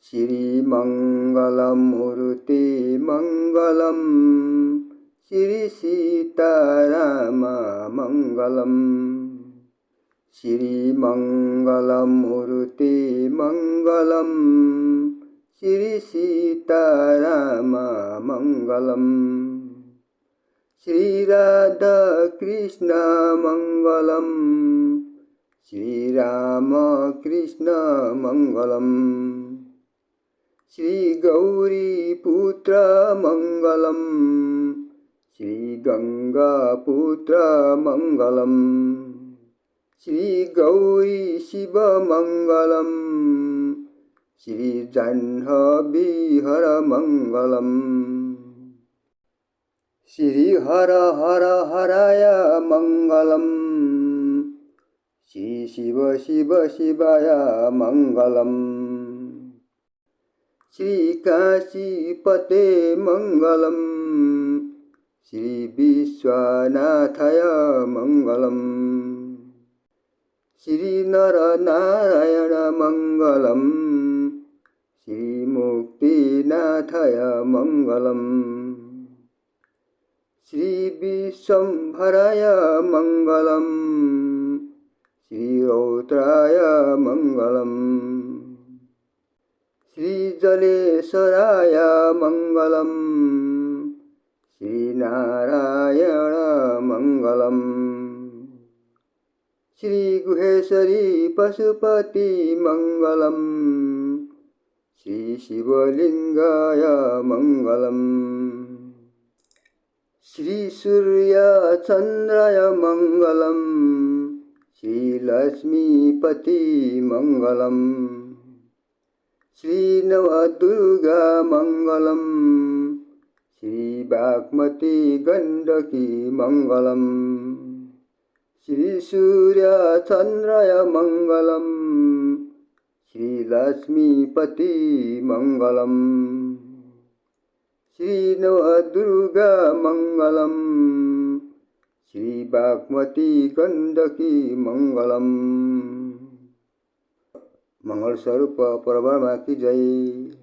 श्रीमङ्गलं मूर्ति मङ्गलं श्री सीताराम मङ्गलम् श्रीमङ्गलं मूर्ति मङ्गलं श्री सीताराम मङ्गलम् श्रीराधा कृष्ण मङ्गलम् श्रीराम कृष्ण मङ्गलम् श्री गौरी पुत्र मङ्गलम् श्री गंगा पुत्र मङ्गलम् श्री गौरी शिव मङ्गलम् श्री जाह्नवी हर मङ्गलम् श्री हर हर हराय मङ्गलम् श्री शिव शिव शिवाय मङ्गलम् श्री काशीपते मङ्गलम् श्री विश्वनाथाय मङ्गलम् श्री नरनारायण मङ्गलम् श्री मुक्तिनाथाय मङ्गलम् श्री विश्वम्भराय मङ्गलम् श्री रौद्राय मङ्गलम् श्री जलेश्वराय मङ्गलम् श्री नारायण मङ्गलम् श्री गुहेश्वरी पशुपति मङ्गलम् श्री शिवलिङ्गाय मङ्गलम् श्री सूर्य चन्द्राय मङ्गलम् श्री लक्ष्मीपति मङ्गलम् श्री नवदुर्गा मङ्गलम् श्री बागमती गण्डकी मङ्गलम् श्री सूर्य चन्द्राय मङ्गलम् श्री लक्ष्मीपति मङ्गलम् श्री नवदुर्गा मङ्गलम् श्री बागमती गण्डकी मङ्गलम्। मंगल स्वरूप परब्रह्म की जय।